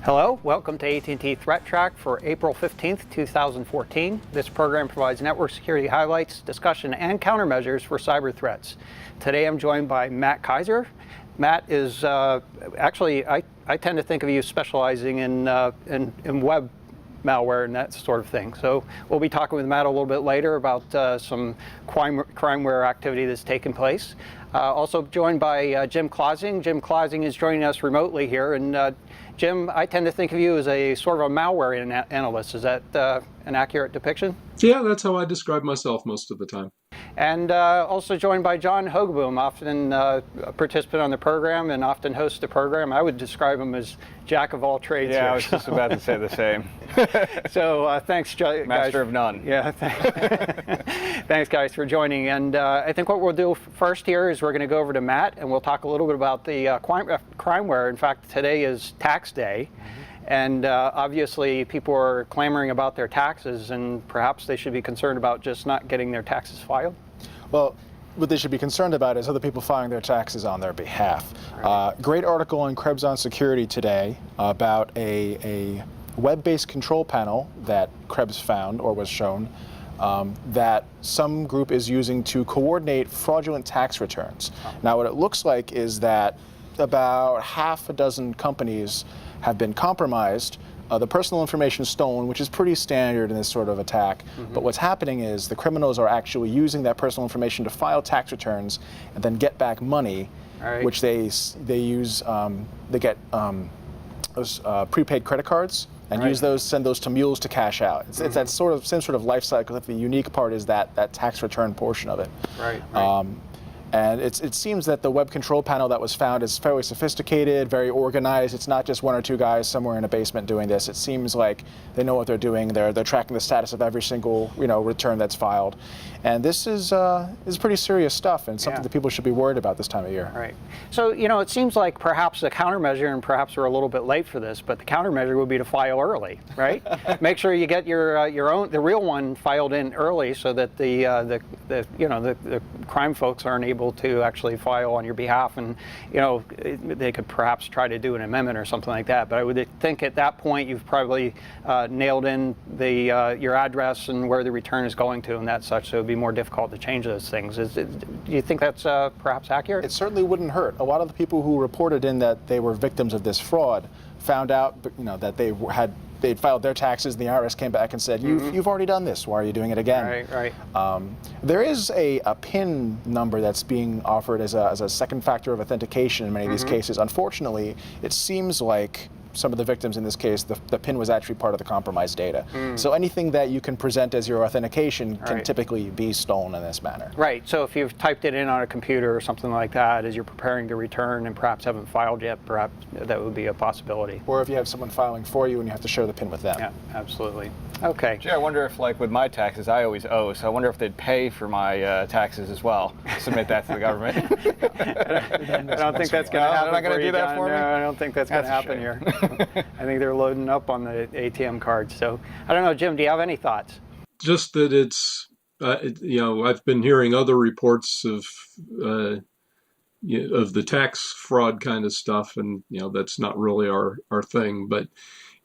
Hello, welcome to AT&T ThreatTraq for April 15th, 2014. This program provides network security highlights, discussion, and countermeasures for cyber threats. Today I'm joined by Matt Kaiser. Matt is actually, I tend to think of you specializing in web malware and that sort of thing. So we'll be talking with Matt a little bit later about some Crimeware activity that's taken place. Also joined by Jim Clausing. Jim Clausing is joining us remotely here. And Jim, I tend to think of you as a sort of a malware analyst. Is that an accurate depiction? Yeah, that's how I describe myself most of the time. And also joined by John Hogoboom, often a participant on the program and often hosts the program. I would describe him as jack of all trades. Yeah, here. I was just about to say the same. So thanks, guys. Master of none. Yeah, thanks, guys, for joining. And I think what we'll do first here is we're going to go over to Matt, and we'll talk a little bit about the Crimeware. In fact, today is tax day. And obviously, people are clamoring about their taxes, and perhaps they should be concerned about just not getting their taxes filed. Well, what they should be concerned about is other people filing their taxes on their behalf. Right. Great article on Krebs on Security today about a web-based control panel that Krebs found or was shown that some group is using to coordinate fraudulent tax returns. Now, what it looks like is that about half a dozen companies have been compromised, the personal information stolen, which is pretty standard in this sort of attack. But what's happening is the criminals are actually using that personal information to file tax returns and then get back money, which they use. They get those prepaid credit cards and use those, send those to mules to cash out. It's that same sort of life cycle. The unique part is that tax return portion of it. And it seems that the web control panel that was found is fairly sophisticated, very organized. It's not just one or two guys somewhere in a basement doing this. It seems like they know what they're doing. They're tracking the status of every single return that's filed. And this is pretty serious stuff and something that people should be worried about this time of year. Right. So, it seems like perhaps the countermeasure, and perhaps we're a little bit late for this, but the countermeasure would be to file early, right? Make sure you get your own, the real one filed in early so that the crime folks aren't able to actually file on your behalf, and they could perhaps try to do an amendment or something like that. But I would think at that point you've probably nailed in your address and where the return is going to and that such, so it would be more difficult to change those things. Do you think that's perhaps accurate? It certainly wouldn't hurt. A lot of the people who reported in that they were victims of this fraud found out that they'd filed their taxes, and the IRS came back and said, you've already done this, why are you doing it again? Right. There is a PIN number that's being offered as a second factor of authentication in many of these cases. Unfortunately, it seems like some of the victims in this case, the PIN was actually part of the compromised data. So anything that you can present as your authentication can typically be stolen in this manner. Right, so if you've typed it in on a computer or something like that as you're preparing to return and perhaps haven't filed yet, perhaps that would be a possibility. Or if you have someone filing for you and you have to share the PIN with them. Yeah, absolutely. Okay. Gee, I wonder if, like with my taxes, I always owe, so I wonder if they'd pay for my taxes as well. Submit that to the government. I don't think that's going to happen. They're not going to do that for me? No, I don't think that's going to happen here. I think they're loading up on the ATM cards. So I don't know, Jim, do you have any thoughts? Just that it's, I've been hearing other reports of the tax fraud kind of stuff, and that's not really our thing. But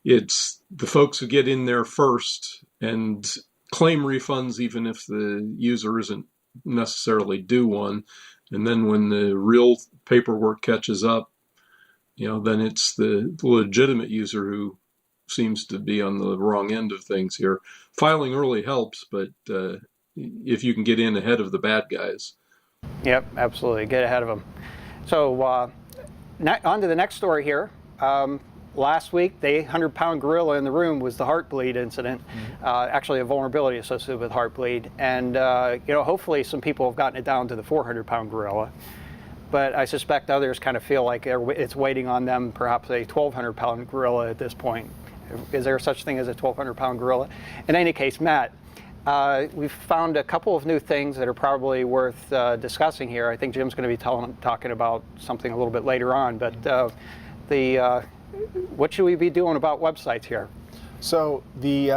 it's the folks who get in there first and claim refunds, even if the user isn't necessarily due one, and then when the real paperwork catches up, then it's the legitimate user who seems to be on the wrong end of things here. Filing early helps, but if you can get in ahead of the bad guys. Yep, absolutely. Get ahead of them. So on to the next story here. Last week, the 800-pound gorilla in the room was the HeartBleed incident, actually a vulnerability associated with HeartBleed. And, hopefully some people have gotten it down to the 400-pound gorilla. But I suspect others kind of feel like it's waiting on them, perhaps a 1,200-pound gorilla at this point. Is there such thing as a 1,200-pound gorilla? In any case, Matt, we've found a couple of new things that are probably worth discussing here. I think Jim's going to be talking about something a little bit later on. But what should we be doing about websites here? So the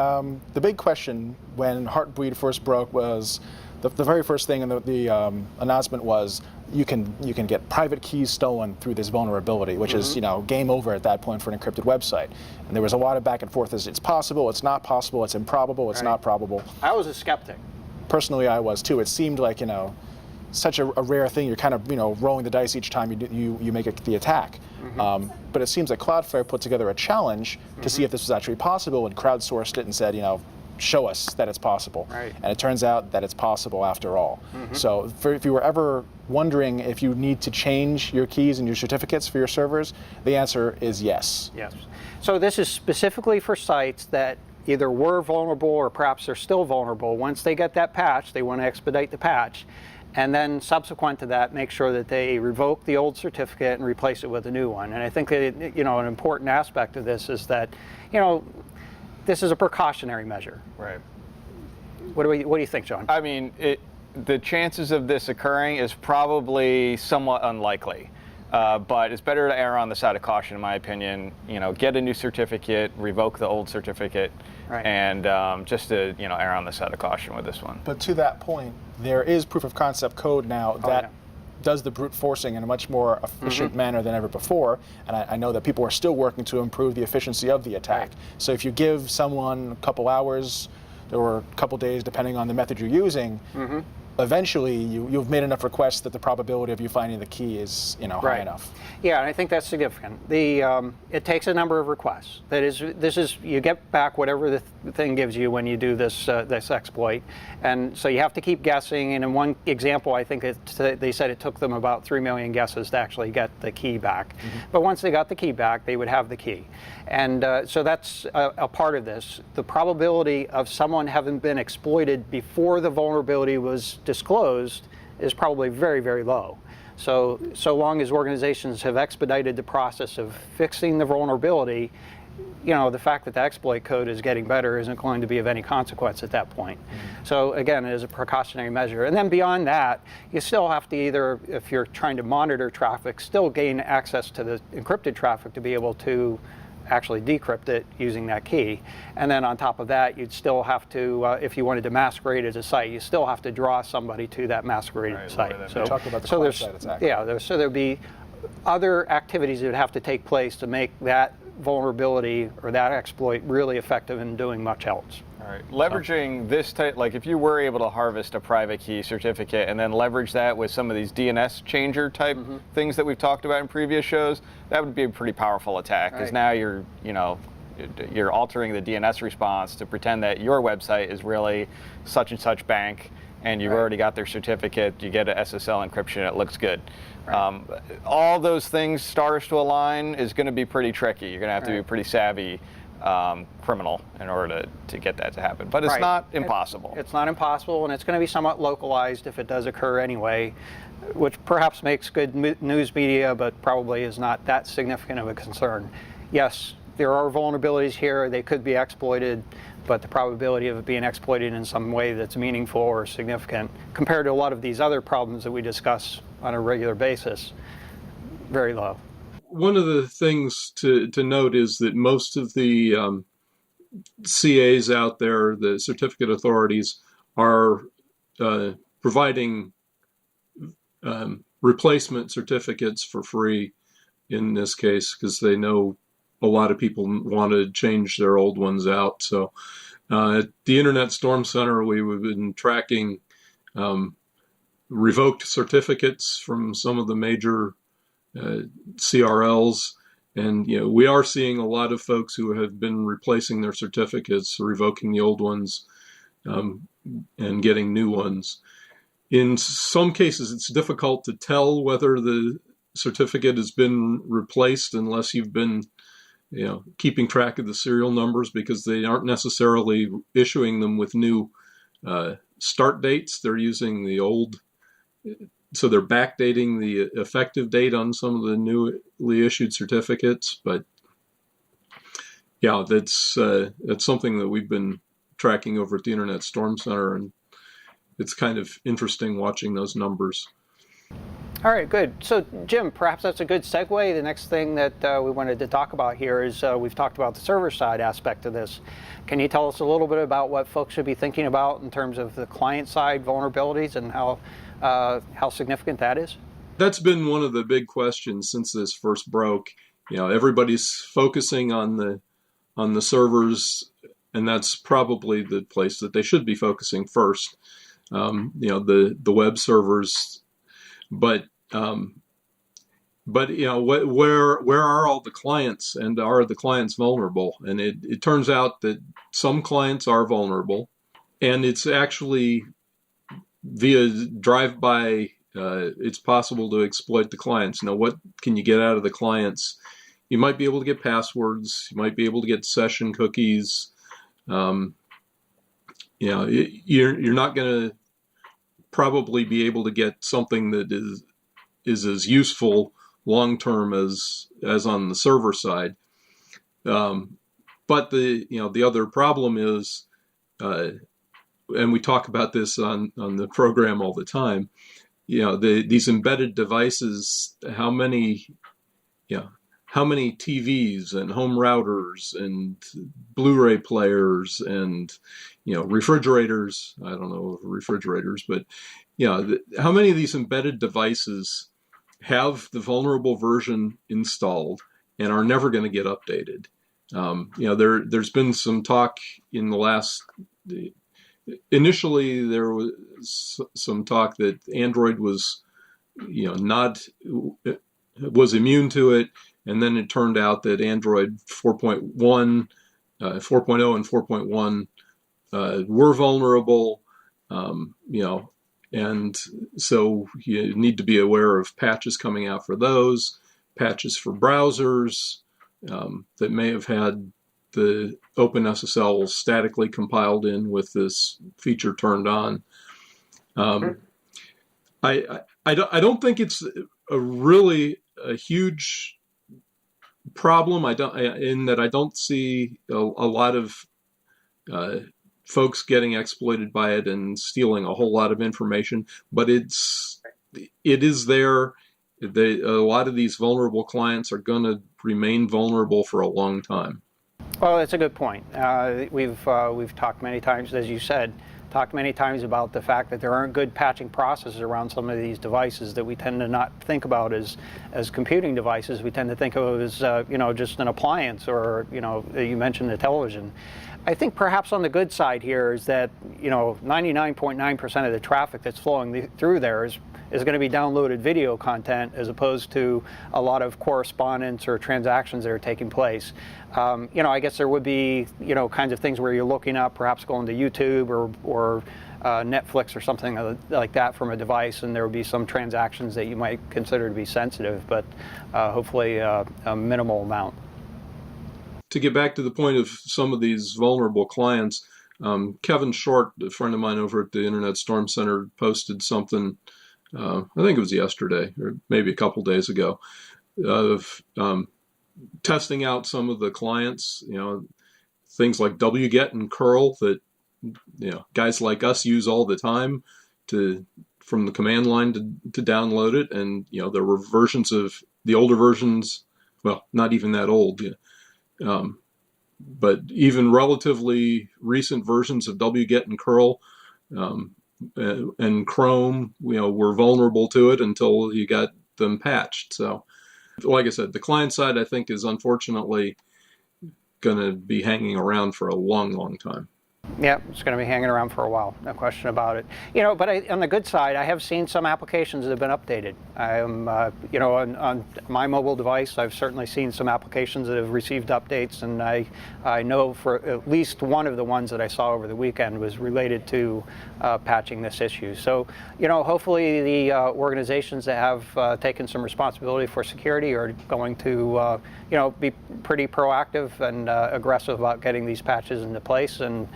big question when HeartBleed first broke was, the very first thing in the announcement was you can get private keys stolen through this vulnerability, which is game over at that point for an encrypted website. And there was a lot of back and forth as it's possible, it's not possible, it's improbable, it's not probable. I was a skeptic. Personally, I was too. It seemed like such a rare thing. You're kind of rolling the dice each time you make the attack. But it seems like Cloudflare put together a challenge to see if this was actually possible and crowdsourced it and said, show us that it's possible. Right. And it turns out that it's possible after all. So if you were ever wondering if you need to change your keys and your certificates for your servers, the answer is yes. Yes. So this is specifically for sites that either were vulnerable or perhaps they're still vulnerable. Once they get that patch, they want to expedite the patch. And then subsequent to that, make sure that they revoke the old certificate and replace it with a new one. And I think that, an important aspect of this is that, this is a precautionary measure. Right. What do you think, John? I mean, the chances of this occurring is probably somewhat unlikely. But it's better to err on the side of caution, in my opinion. Get a new certificate, revoke the old certificate, and just to err on the side of caution with this one. But to that point, there is proof of concept code now that does the brute forcing in a much more efficient manner than ever before. And I know that people are still working to improve the efficiency of the attack. So if you give someone a couple hours or a couple days, depending on the method you're using, eventually you've made enough requests that the probability of you finding the key is high enough. Yeah, and I think that's significant. It takes a number of requests. This is you get back whatever the thing gives you when you do this exploit, and so you have to keep guessing. And in one example, I think they said it took them about 3 million guesses to actually get the key back. But once they got the key back, they would have the key, and so that's a part of this. The probability of someone having been exploited before the vulnerability was disclosed is probably very, very low. So long as organizations have expedited the process of fixing the vulnerability, the fact that the exploit code is getting better isn't going to be of any consequence at that point. So again, it is a precautionary measure. And then beyond that, you still have to either, if you're trying to monitor traffic, still gain access to the encrypted traffic to be able to actually decrypt it using that key. And then on top of that, you'd still have to, if you wanted to masquerade as a site, you still have to draw somebody to that masqueraded site. So talk about the client-side attack. Yeah, so there'd be other activities that would have to take place to make that vulnerability or that exploit really effective in doing much else. All right. Leveraging this type, like if you were able to harvest a private key certificate and then leverage that with some of these DNS changer type things that we've talked about in previous shows, that would be a pretty powerful attack, because now you're altering the DNS response to pretend that your website is really such and such bank, and you've already got their certificate, you get an SSL encryption, it looks good. All those things, stars to align, is going to be pretty tricky. You're going to have to be a pretty savvy criminal in order to get that to happen. But it's not impossible. It's not impossible, and it's going to be somewhat localized if it does occur anyway, which perhaps makes good news media, but probably is not that significant of a concern. Yes, there are vulnerabilities here. They could be exploited, but the probability of it being exploited in some way that's meaningful or significant, compared to a lot of these other problems that we discuss on a regular basis, very low. One of the things to note is that most of the CAs out there, the certificate authorities, are providing replacement certificates for free in this case, because they know a lot of people want to change their old ones out. So at the Internet Storm Center, we've been tracking revoked certificates from some of the major CRLs, and we are seeing a lot of folks who have been replacing their certificates, revoking the old ones, and getting new ones. In some cases, it's difficult to tell whether the certificate has been replaced unless you've been keeping track of the serial numbers, because they aren't necessarily issuing them with new start dates. They're using the old, so they're backdating the effective date on some of the newly issued certificates. But yeah, that's something that we've been tracking over at the Internet Storm Center, and it's kind of interesting watching those numbers. All right, good. So, Jim, perhaps that's a good segue. The next thing that we wanted to talk about here is we've talked about the server-side aspect of this. Can you tell us a little bit about what folks should be thinking about in terms of the client-side vulnerabilities and how significant that is? That's been one of the big questions since this first broke. Everybody's focusing on the servers, and that's probably the place that they should be focusing first. The web servers, but where are all the clients, and are the clients vulnerable? And it turns out that some clients are vulnerable, and it's actually via drive-by. It's possible to exploit the clients. Now, what can you get out of the clients? You might be able to get passwords. You might be able to get session cookies. You're not going to probably be able to get something that is as useful long term as on the server side. But the other problem is, and we talk about this on the program all the time. These embedded devices, how many TVs and home routers and Blu-ray players and refrigerators. I don't know refrigerators, but how many of these embedded devices have the vulnerable version installed and are never going to get updated? There's been some talk in the last. Initially, there was some talk that Android was, was immune to it, and then it turned out that Android 4.1, 4.0, and 4.1 were vulnerable. And so you need to be aware of patches coming out for those, patches for browsers that may have had the OpenSSL statically compiled in with this feature turned on. I don't think it's really a huge problem. I don't see a lot of folks getting exploited by it and stealing a whole lot of information, but it is there. A lot of these vulnerable clients are going to remain vulnerable for a long time. Well, that's a good point. We've talked many times, as you said, about the fact that there aren't good patching processes around some of these devices that we tend to not think about as computing devices. We tend to think of as just an appliance, or you mentioned the television. I think perhaps on the good side here is that 99.9% of the traffic that's flowing through there is going to be downloaded video content, as opposed to a lot of correspondence or transactions that are taking place. I guess there would be kinds of things where you're looking up, perhaps going to YouTube or Netflix or something like that from a device, and there would be some transactions that you might consider to be sensitive, but hopefully a minimal amount. To get back to the point of some of these vulnerable clients, Kevin Short, a friend of mine over at the Internet Storm Center, posted something, I think it was yesterday or maybe a couple days ago, of testing out some of the clients, things like wget and curl that guys like us use all the time from the command line to download it. And there were versions of the older versions, well, not even that old, but even relatively recent versions of wget and curl and Chrome, were vulnerable to it until you got them patched. So, like I said, the client side, I think, is unfortunately going to be hanging around for a long, long time. Yeah, it's going to be hanging around for a while, no question about it. But on the good side, I have seen some applications that have been updated. On my mobile device, I've certainly seen some applications that have received updates, and I know for at least one of the ones that I saw over the weekend was related to patching this issue. So, hopefully the organizations that have taken some responsibility for security are going to, be pretty proactive and aggressive about getting these patches into place. And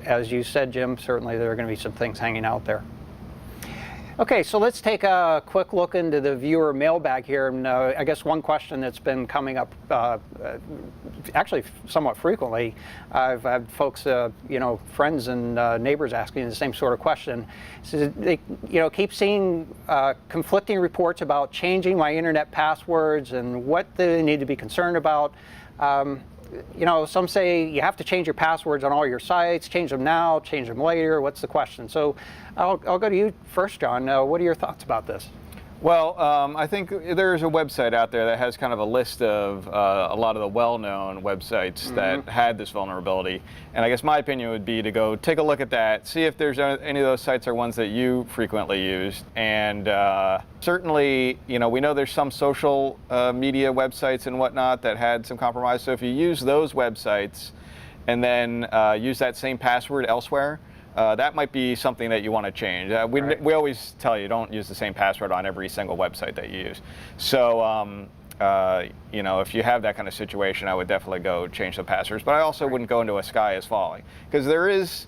as you said, Jim, certainly there are going to be some things hanging out there. Okay, so let's take a quick look into the viewer mailbag here. And I guess one question that's been coming up actually somewhat frequently, I've had folks, friends and neighbors asking the same sort of question. So they, keep seeing conflicting reports about changing my internet passwords and what they need to be concerned about. Some say you have to change your passwords on all your sites, change them now, change them later. What's the question? So I'll go to you first, John. What are your thoughts about this? Well, I think there's a website out there that has kind of a list of a lot of the well-known websites that had this vulnerability. And I guess my opinion would be to go take a look at that, see if there's any of those sites are ones that you frequently use. And certainly, we know there's some social media websites and whatnot that had some compromise. So if you use those websites and then use that same password elsewhere, that might be something that you want to change. We always tell you don't use the same password on every single website that you use. So, if you have that kind of situation, I would definitely go change the passwords. But I also wouldn't go into a sky is falling, because there is,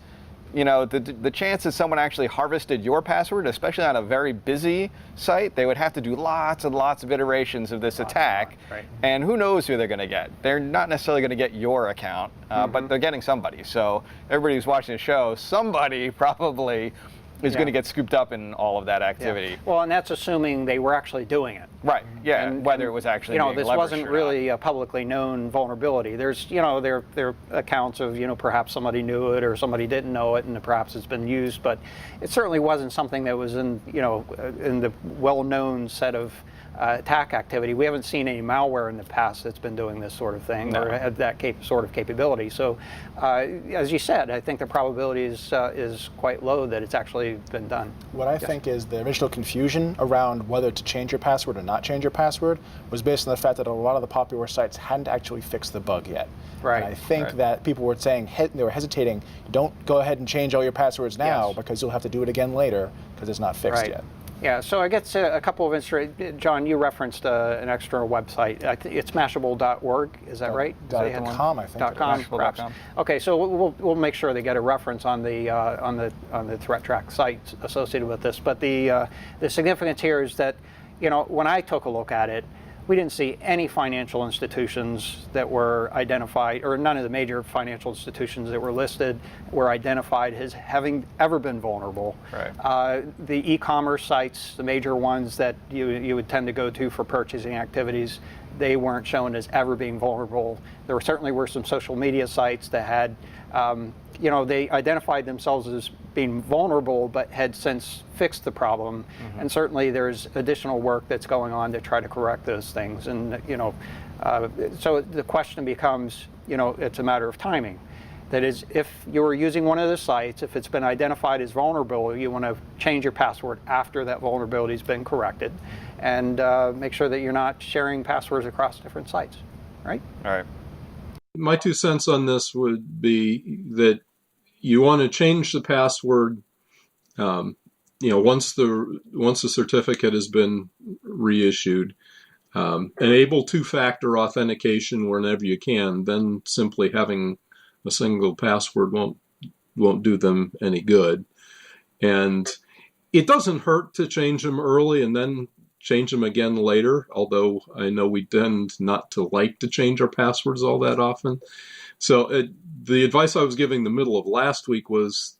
the chance that someone actually harvested your password, especially on a very busy site, they would have to do lots and lots of iterations of this attack. Right. And who knows who they're going to get. They're not necessarily going to get your account, but they're getting somebody. So everybody who's watching the show, somebody probably is going to get scooped up in all of that activity. Yeah. Well, and that's assuming they were actually doing it. Right. Yeah. And whether it was actually being this leveraged wasn't or really not. a publicly known vulnerability. There's, there are accounts of, perhaps somebody knew it or somebody didn't know it, and perhaps it's been used, but it certainly wasn't something that was in, in the well-known set of attack activity. We haven't seen any malware in the past that's been doing this sort of thing or had that sort of capability. So, as you said, I think the probability is quite low that it's actually been done. What I think is the original confusion around whether to change your password or not change your password was based on the fact that a lot of the popular sites hadn't actually fixed the bug yet. Right. And I think that people were saying, they were hesitating, don't go ahead and change all your passwords now because you'll have to do it again later because it's not fixed yet. Yeah, so I guess a couple of John, you referenced an external website. It's mashable.org, is that right? .com, I think. .com, perhaps. Okay, so we'll make sure they get a reference on the ThreatTraq site associated with this. But the significance here is that, when I took a look at it, we didn't see any financial institutions that were identified, or none of the major financial institutions that were listed were identified as having ever been vulnerable. Right. The e-commerce sites, the major ones that you would tend to go to for purchasing activities, they weren't shown as ever being vulnerable. There certainly were some social media sites that had, they identified themselves as being vulnerable, but had since fixed the problem. And certainly there's additional work that's going on to try to correct those things. And, so the question becomes, it's a matter of timing. That is, if you're using one of the sites, if it's been identified as vulnerable, you want to change your password after that vulnerability has been corrected, and make sure that you're not sharing passwords across different sites, right? All right. My 2 cents on this would be that you want to change the password, once the certificate has been reissued. Enable 2-factor authentication whenever you can. Then simply having a single password won't do them any good. And it doesn't hurt to change them early and then change them again later, although I know we tend not to like to change our passwords all that often. So the advice I was giving the middle of last week was,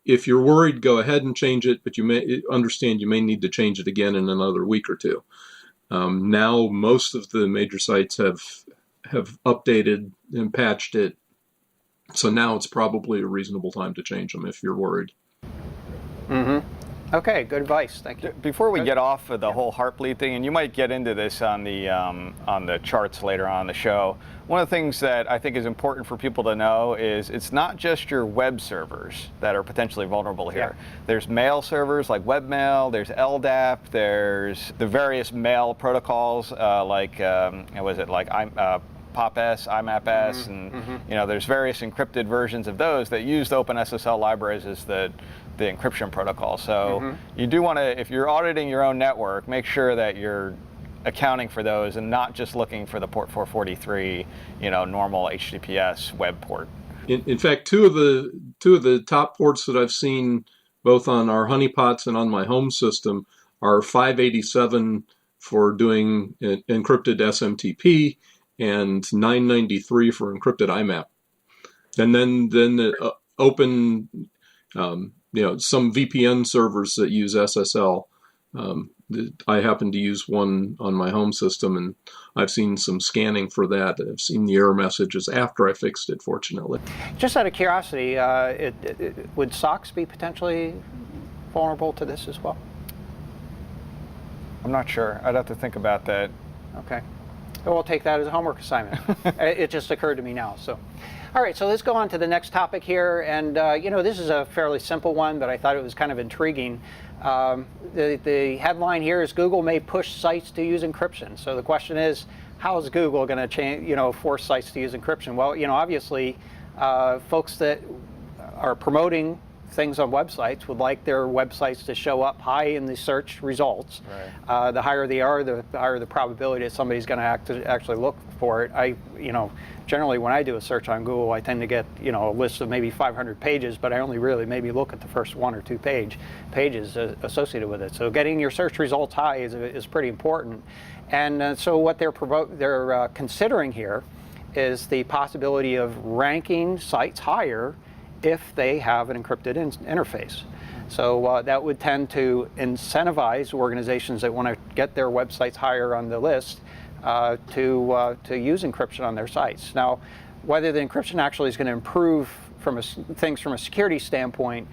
if you're worried, go ahead and change it, but you may understand you may need to change it again in another week or two. Now most of the major sites have updated and patched it, so now it's probably a reasonable time to change them if you're worried. Okay, good advice. Thank you. Before we get off of the whole HeartBleed thing, and you might get into this on the charts later on in the show, one of the things that I think is important for people to know is it's not just your web servers that are potentially vulnerable here. There's mail servers like webmail, there's LDAP, there's the various mail protocols like POP-S, IMAP-S, and there's various encrypted versions of those that use the OpenSSL libraries as the encryption protocol. So you do want to, if you're auditing your own network, make sure that you're accounting for those and not just looking for the port 443, normal HTTPS web port. In fact, two of the top ports that I've seen both on our honeypots and on my home system are 587 for doing encrypted SMTP and 993 for encrypted IMAP. And then the open, some VPN servers that use SSL. I happen to use one on my home system, and I've seen some scanning for that. I've seen the error messages after I fixed it, fortunately. Just out of curiosity, would SOCs be potentially vulnerable to this as well? I'm not sure. I'd have to think about that. Okay. Well, we'll take that as a homework assignment. It just occurred to me now. So, all right. So let's go on to the next topic here. And this is a fairly simple one, but I thought it was kind of intriguing. The headline here is Google may push sites to use encryption. So the question is, how is Google going to force sites to use encryption? Well, obviously, folks that are promoting things on websites would like their websites to show up high in the search results. Right. The higher they are, the higher the probability that somebody's going to actually look for it. Generally when I do a search on Google, I tend to get a list of maybe 500 pages, but I only really maybe look at the first 1 or 2 pages associated with it. So getting your search results high is pretty important. And so what they're considering here is the possibility of ranking sites higher if they have an encrypted interface. So that would tend to incentivize organizations that want to get their websites higher on the list to use encryption on their sites. Now, whether the encryption actually is going to improve things from a security standpoint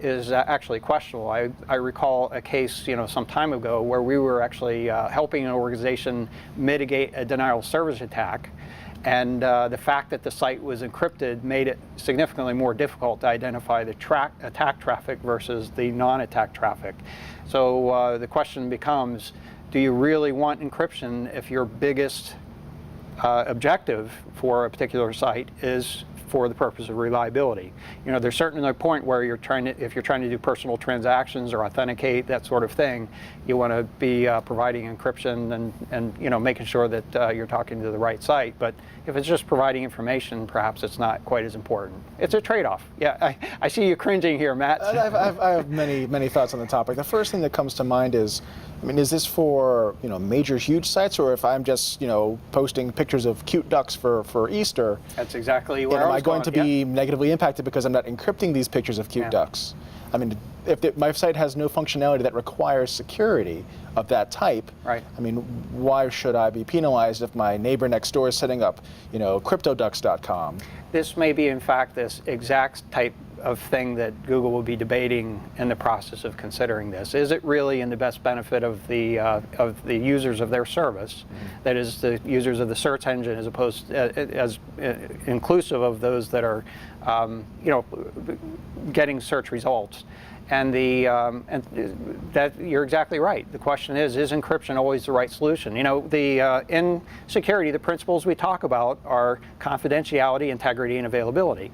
is actually questionable. I recall a case some time ago where we were actually helping an organization mitigate a denial of service attack. And the fact that the site was encrypted made it significantly more difficult to identify the attack traffic versus the non-attack traffic. So the question becomes, do you really want encryption if your biggest objective for a particular site is for the purpose of reliability? There's certainly a point where if you're trying to do personal transactions or authenticate, that sort of thing, you want to be providing encryption and making sure that you're talking to the right site. But if it's just providing information, perhaps it's not quite as important. It's a trade-off. Yeah, I see you cringing here, Matt. I have many thoughts on the topic. The first thing that comes to mind is, is this for major, huge sites, or if I'm just posting pictures of cute ducks for Easter? That's exactly where am I going to be negatively impacted because I'm not encrypting these pictures of cute ducks? If my site has no functionality that requires security of that type, right. Why should I be penalized if my neighbor next door is setting up, cryptoducks.com? This may be, in fact, this exact type of thing that Google will be debating in the process of considering this. Is it really in the best benefit of the users of their service, that is, the users of the search engine, as opposed as inclusive of those that are, getting search results? And that you're exactly right. The question is encryption always the right solution? In security, the principles we talk about are confidentiality, integrity, and availability.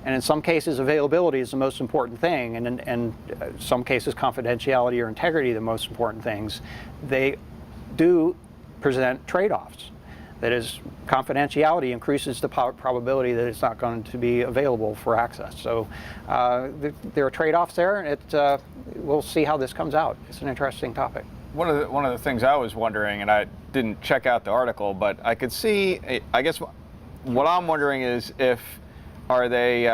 And in some cases, availability is the most important thing, and in some cases, confidentiality or integrity are the most important things. They do present trade-offs. That is, confidentiality increases the probability that it's not going to be available for access. So there are trade-offs there, and we'll see how this comes out. It's an interesting topic. One of the things I was wondering, and I didn't check out the article, but I could see, I guess what I'm wondering is are they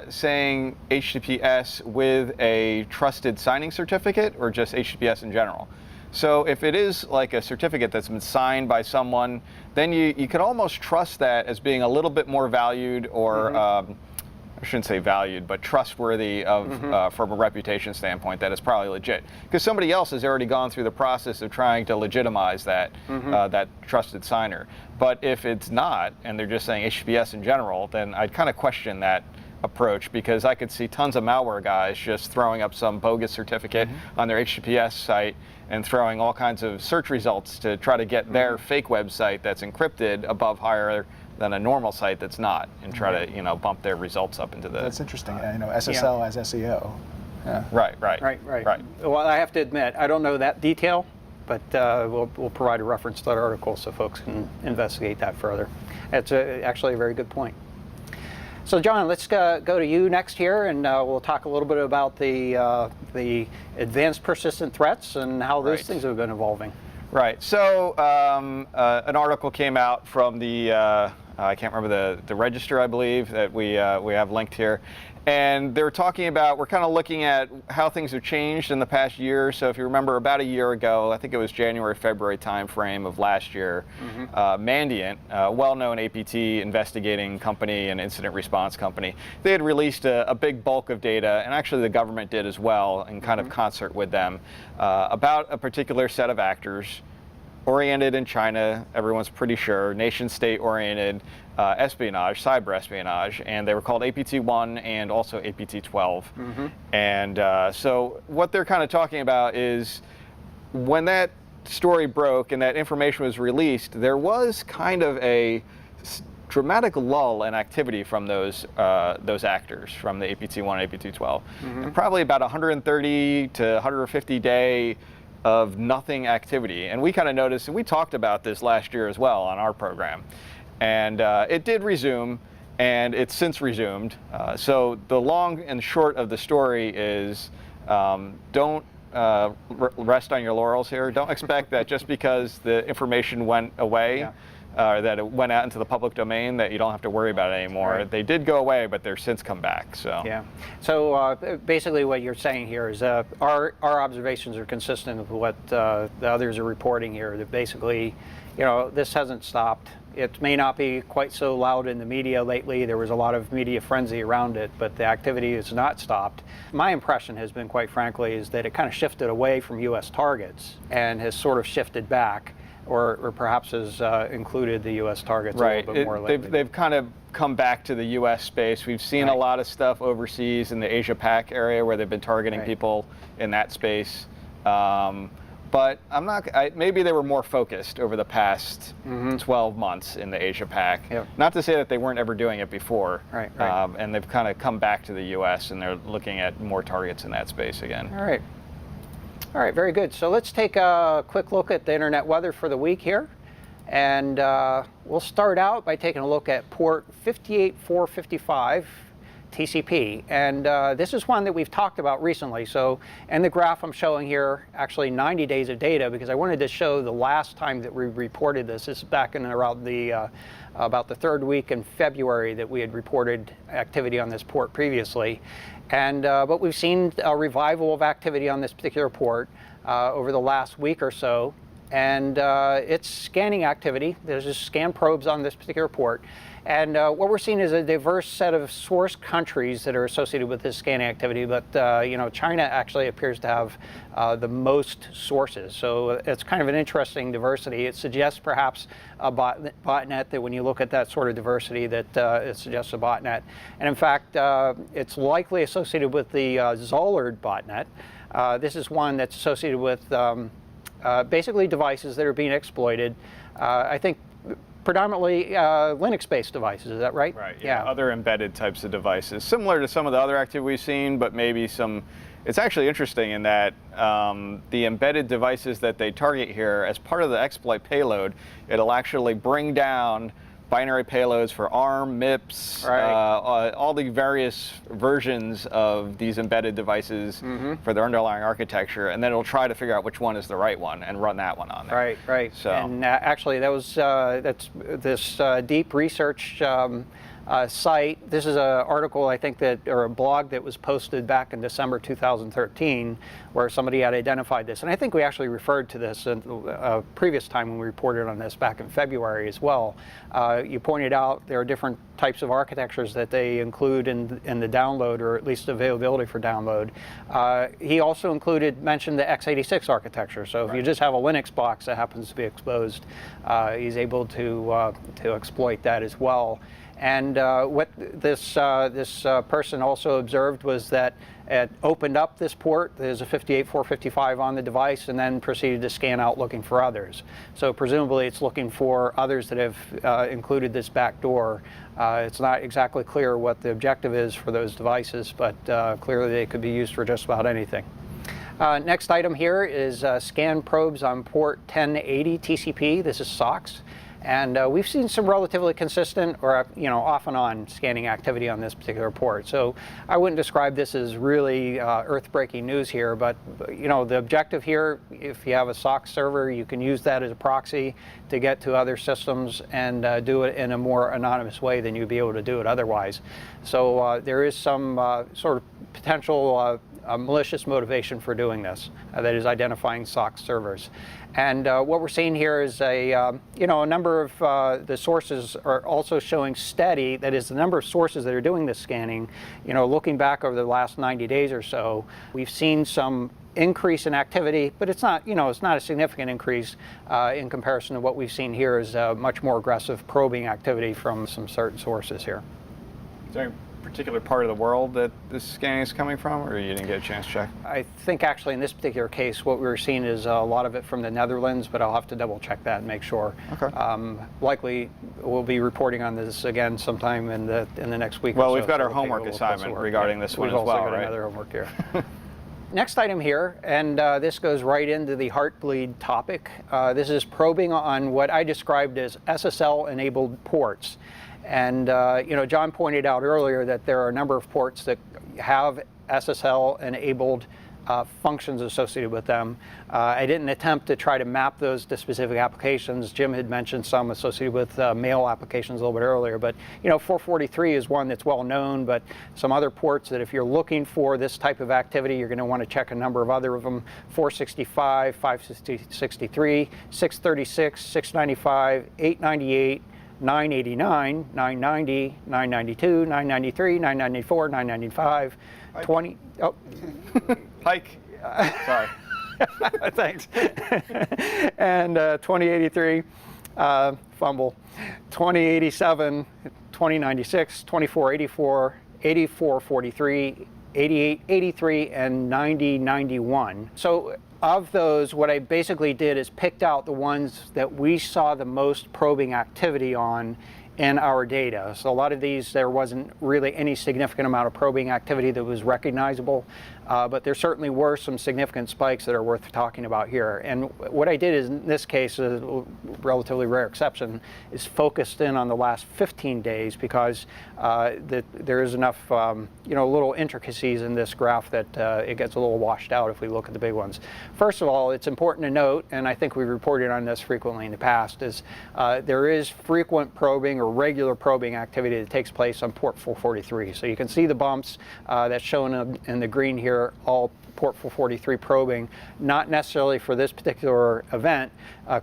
saying HTTPS with a trusted signing certificate or just HTTPS in general? So if it is like a certificate that's been signed by someone, then you could almost trust that as being a little bit more valued, or I shouldn't say valued, but trustworthy of from a reputation standpoint, that it's probably legit. Because somebody else has already gone through the process of trying to legitimize that that trusted signer. But if it's not, and they're just saying HTTPS in general, then I'd kind of question that approach, because I could see tons of malware guys just throwing up some bogus certificate on their HTTPS site and throwing all kinds of search results to try to get their fake website that's encrypted above higher than a normal site that's not, and try to bump their results up into the. That's interesting. SSL as SEO. Yeah. Right. Well, I have to admit, I don't know that detail, but we'll provide a reference to that article so folks can investigate that further. It's actually a very good point. So, John, let's go to you next here, and we'll talk a little bit about the advanced persistent threats and how those things have been evolving. Right. So, an article came out from the I can't remember the register, I believe, that we have linked here. And they were talking about, we're kind of looking at how things have changed in the past year. So if you remember, about a year ago, I think it was January, February timeframe of last year, Mandiant, a well-known APT investigating company and incident response company, they had released a big bulk of data, and actually the government did as well, in kind of concert with them, about a particular set of actors oriented in China, everyone's pretty sure, nation-state oriented espionage, cyber espionage, and they were called APT-1 and also APT-12. And so what they're kind of talking about is when that story broke and that information was released, there was kind of a dramatic lull in activity from those actors, from the APT-1 and APT-12. And probably about 130 to 150 day of nothing activity. And we kind of noticed, and we talked about this last year as well on our program. And it did resume, and it's since resumed. So the long and short of the story is don't rest on your laurels here. Don't expect that just because the information went away, that it went out into the public domain, that you don't have to worry about it anymore. Right. They did go away, but they're since come back. So yeah. So basically, what you're saying here is our observations are consistent with what the others are reporting here. That basically, this hasn't stopped. It may not be quite so loud in the media lately. There was a lot of media frenzy around it, but the activity has not stopped. My impression has been, quite frankly, is that it kind of shifted away from U.S. targets and has sort of shifted back, or perhaps has included the U.S. targets a little bit more lately. They've kind of come back to the U.S. space. We've seen a lot of stuff overseas in the Asia-Pac area where they've been targeting people in that space. But maybe they were more focused over the past 12 months in the Asia-Pac. Not to say that they weren't ever doing it before. And they've kind of come back to the U.S. and they're looking at more targets in that space again. All right, very good. So let's take a quick look at the internet weather for the week here. And we'll start out by taking a look at port 58455. TCP, and this is one that we've talked about recently. So, and the graph I'm showing here, actually 90 days of data, because I wanted to show the last time that we reported this. This is back in around about the third week in February that we had reported activity on this port previously. And but we've seen a revival of activity on this particular port over the last week or so, and it's scanning activity. There's just scan probes on this particular port. And what we're seeing is a diverse set of source countries that are associated with this scanning activity, but China actually appears to have the most sources. So it's kind of an interesting diversity. It suggests perhaps a botnet, that when you look at that sort of diversity, that it suggests a botnet. And in fact, it's likely associated with the Zollard botnet. This is one that's associated with basically devices that are being exploited. I think predominantly Linux-based devices, is that right? Right, yeah. Other embedded types of devices, similar to some of the other activity we've seen, but maybe some. It's actually interesting in that the embedded devices that they target here, as part of the exploit payload, it'll actually bring down binary payloads for ARM, MIPS, all the various versions of these embedded devices for their underlying architecture, and then it'll try to figure out which one is the right one and run that one on there. Right. So, and actually, that's this deep research site. This is an article, I think, or a blog that was posted back in December 2013, where somebody had identified this. And I think we actually referred to this in a previous time when we reported on this back in February as well. You pointed out there are different types of architectures that they include in the download, or at least availability for download. He also mentioned the x86 architecture. So if you just have a Linux box that happens to be exposed, he's able to exploit that as well. And what this person also observed was that it opened up this port. There's a 58455 on the device, and then proceeded to scan out looking for others. So presumably it's looking for others that have included this backdoor. It's not exactly clear what the objective is for those devices, but clearly they could be used for just about anything. Next item here is scan probes on port 1080 TCP. This is SOX. And we've seen some relatively consistent or off and on scanning activity on this particular port. So I wouldn't describe this as really earth-breaking news here, but the objective here, if you have a SOC server, you can use that as a proxy to get to other systems and do it in a more anonymous way than you'd be able to do it otherwise. So there is some sort of potential malicious motivation for doing this, that is identifying SOC servers. And what we're seeing here is a number of the sources are also showing steady, that is the number of sources that are doing this scanning. Looking back over the last 90 days or so, we've seen some increase in activity, but it's not a significant increase in comparison to what we've seen here is much more aggressive probing activity from some certain sources here. Is there any particular part of the world that this scanning is coming from, or you didn't get a chance to check? I think actually in this particular case what we were seeing is a lot of it from the Netherlands, but I'll have to double check that and make sure. Okay. Likely we'll be reporting on this again sometime in the next week. Well, or we've so, got so our we'll take a homework little assignment closer regarding look. this one We've as also well, got right? another homework here. Next item here, and this goes right into the HeartBleed topic. This is probing on what I described as SSL-enabled ports. And John pointed out earlier that there are a number of ports that have SSL-enabled functions associated with them. I didn't attempt to try to map those to specific applications. Jim had mentioned some associated with mail applications a little bit earlier, but 443 is one that's well known, but some other ports that if you're looking for this type of activity, you're going to want to check a number of other of them: 465, 563, 636, 695, 898, 989, 990, 992, 993, 994, 995, 20. Oh. Pike. Sorry. Thanks. And 2083, fumble. 2087, 2096, 2484, 8443, 8883, and 9091. So of those, what I basically did is picked out the ones that we saw the most probing activity on in our data. So a lot of these, there wasn't really any significant amount of probing activity that was recognizable, but there certainly were some significant spikes that are worth talking about here. And what I did is, in this case, a relatively rare exception, is focused in on the last 15 days because there is enough little intricacies in this graph that it gets a little washed out if we look at the big ones. First of all, it's important to note, and I think we've reported on this frequently in the past, is there is frequent probing or regular probing activity that takes place on port 443. So you can see the bumps that's shown in the green here, all port 443 probing, not necessarily for this particular event.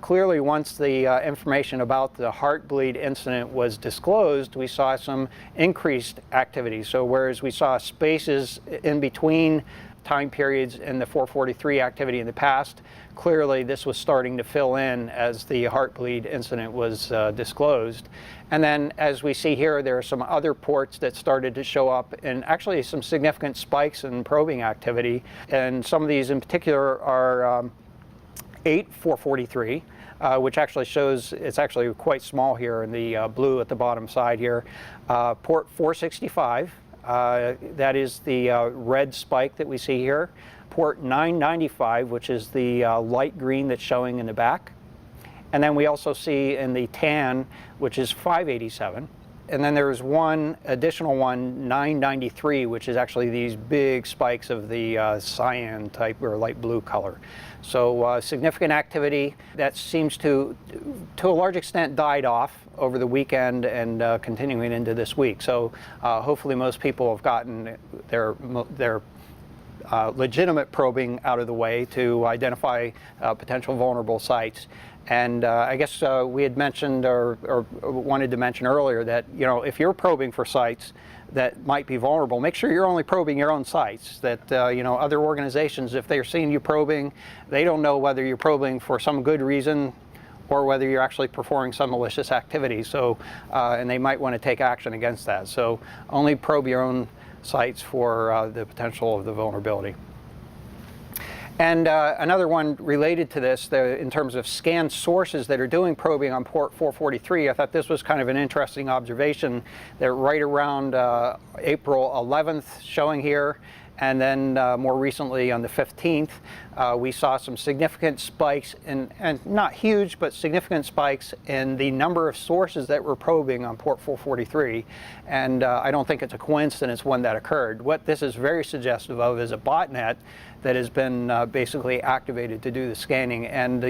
Clearly, once the information about the HeartBleed incident was disclosed, we saw some increased activity. So whereas we saw spaces in between time periods in the 443 activity in the past, clearly this was starting to fill in as the HeartBleed incident was disclosed. And then as we see here, there are some other ports that started to show up and actually some significant spikes in probing activity. And some of these in particular are 8443, which actually shows, it's actually quite small here in the blue at the bottom side here. Port 465, that is the red spike that we see here. Port 995, which is the light green that's showing in the back. And then we also see in the tan, which is 587. And then there's one additional one, 993, which is actually these big spikes of the cyan type or light blue color. So significant activity that seems to a large extent died off over the weekend and continuing into this week. So hopefully most people have gotten their legitimate probing out of the way to identify potential vulnerable sites. And I guess we had mentioned or wanted to mention earlier that if you're probing for sites that might be vulnerable, make sure you're only probing your own sites. That other organizations, if they're seeing you probing, they don't know whether you're probing for some good reason or whether you're actually performing some malicious activity. So and they might want to take action against that. So only probe your own sites for the potential of the vulnerability. And another one related to this, in terms of scanned sources that are doing probing on port 443, I thought this was kind of an interesting observation that right around April 11th, showing here, And then more recently on the 15th, we saw some significant spikes, and not huge, but significant spikes in the number of sources that were probing on port 443. And I don't think it's a coincidence when that occurred. What this is very suggestive of is a botnet that has been basically activated to do the scanning. And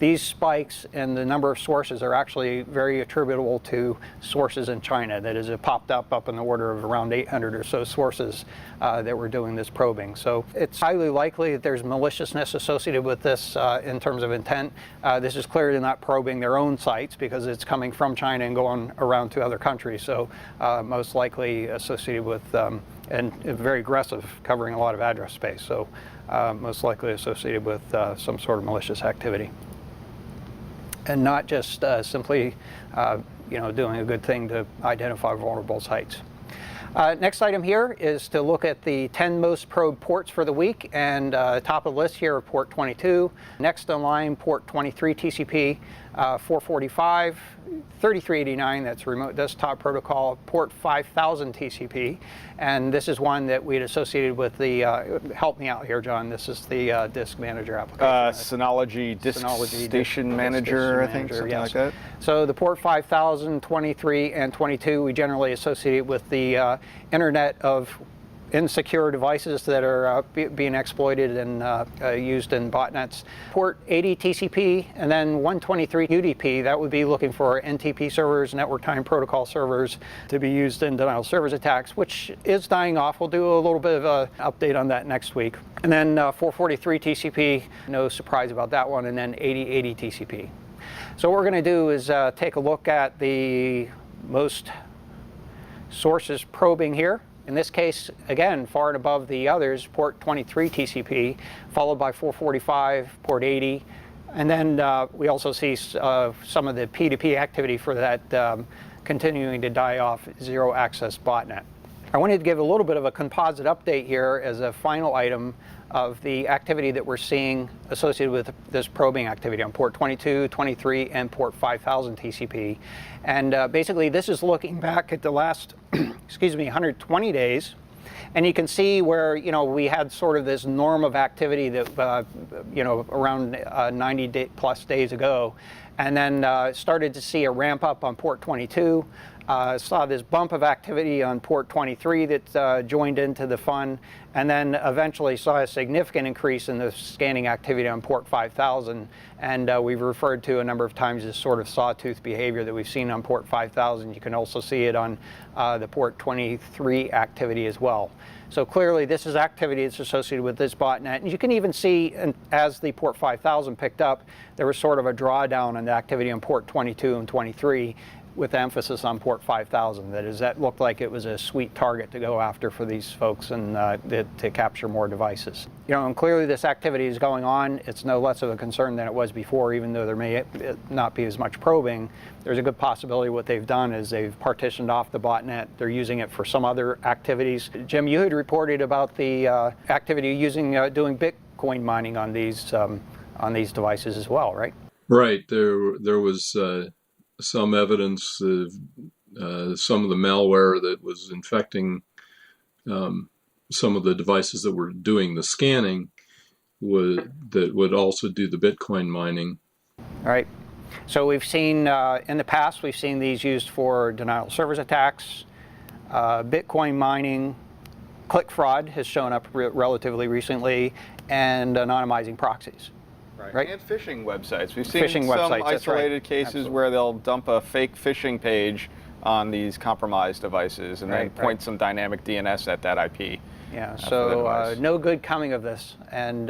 these spikes in the number of sources are actually very attributable to sources in China. That is, it popped up in the order of around 800 or so sources that were doing this probing. So it's highly likely that there's maliciousness associated with this in terms of intent. This is clearly not probing their own sites because it's coming from China and going around to other countries. So most likely associated with, and very aggressive, covering a lot of address space. So most likely associated with some sort of malicious activity. And not just simply doing a good thing to identify vulnerable sites. Next item here is to look at the 10 most probed ports for the week, and top of the list here are port 22, next in line port 23 TCP, 445, 3389, that's remote desktop protocol, port 5000 TCP, and this is one that we had associated with the, help me out here, John, this is the disk manager application. Synology Disk Station Manager, I think, something like that. So the port 5000, 23, and 22 we generally associate with the Internet of insecure devices that are being exploited and used in botnets. Port 80 TCP and then 123 UDP, that would be looking for NTP servers, network time protocol servers, to be used in denial of service attacks, which is dying off. We'll do a little bit of an update on that next week. And then 443 TCP, no surprise about that one, and then 8080 TCP. So what we're going to do is take a look at the most sources probing here. In this case, again, far and above the others, port 23 TCP, followed by 445, port 80, and then we also see some of the P2P activity for that continuing to die off zero access botnet. I wanted to give a little bit of a composite update here as a final item of the activity that we're seeing associated with this probing activity on port 22, 23, and port 5000 TCP. And basically this is looking back at the last, 120 days. And you can see where, we had sort of this norm of activity that, around 90 plus days ago. And then started to see a ramp up on port 22. Saw this bump of activity on port 23 that joined into the fun, and then eventually saw a significant increase in the scanning activity on port 5000. And we've referred to a number of times this sort of sawtooth behavior that we've seen on port 5000. You can also see it on the port 23 activity as well. So clearly this is activity that's associated with this botnet. And you can even see, as the port 5000 picked up, there was sort of a drawdown on the activity on port 22 and 23, with emphasis on port 5000. That is, that looked like it was a sweet target to go after for these folks and to capture more devices. And clearly this activity is going on. It's no less of a concern than it was before, even though there may not be as much probing. There's a good possibility what they've done is they've partitioned off the botnet. They're using it for some other activities. Jim, you had reported about the activity using doing Bitcoin mining on these devices as well, right? Right. There was some evidence of some of the malware that was infecting some of the devices that were doing the scanning that would also do the Bitcoin mining. All right. So we've seen in the past, we've seen these used for denial of service attacks, Bitcoin mining, click fraud has shown up relatively recently, and anonymizing proxies. Right. And phishing websites. We've seen phishing some websites, isolated cases Absolutely. where they'll dump a fake phishing page on these compromised devices and then point some dynamic DNS at that IP. Yeah, so no good coming of this. And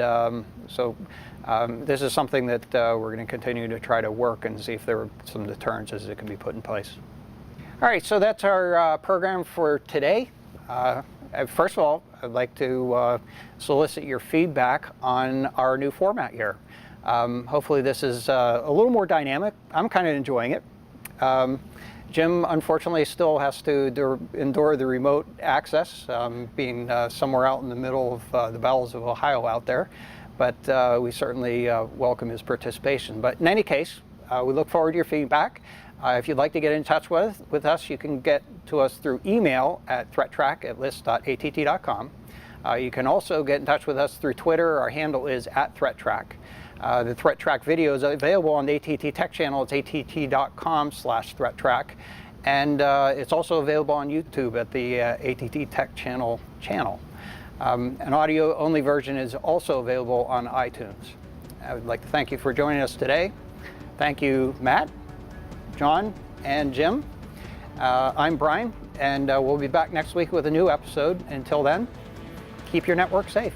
this is something that we're going to continue to try to work and see if there are some deterrences that can be put in place. All right, so that's our program for today. First of all, I'd like to solicit your feedback on our new format here. Hopefully this is a little more dynamic. I'm kind of enjoying it. Jim, unfortunately, still has to endure the remote access, being somewhere out in the middle of the bowels of Ohio out there. But we certainly welcome his participation. But in any case, we look forward to your feedback. If you'd like to get in touch with us, you can get to us through email at ThreatTraq@list.att.com. You can also get in touch with us through Twitter. Our handle is @ThreatTraq. The ThreatTraq video is available on the AT&T Tech channel. It's att.com/ThreatTraq. And it's also available on YouTube at the AT&T Tech channel. An audio-only version is also available on iTunes. I would like to thank you for joining us today. Thank you, Matt, John, and Jim. I'm Brian, and we'll be back next week with a new episode. Until then, keep your network safe.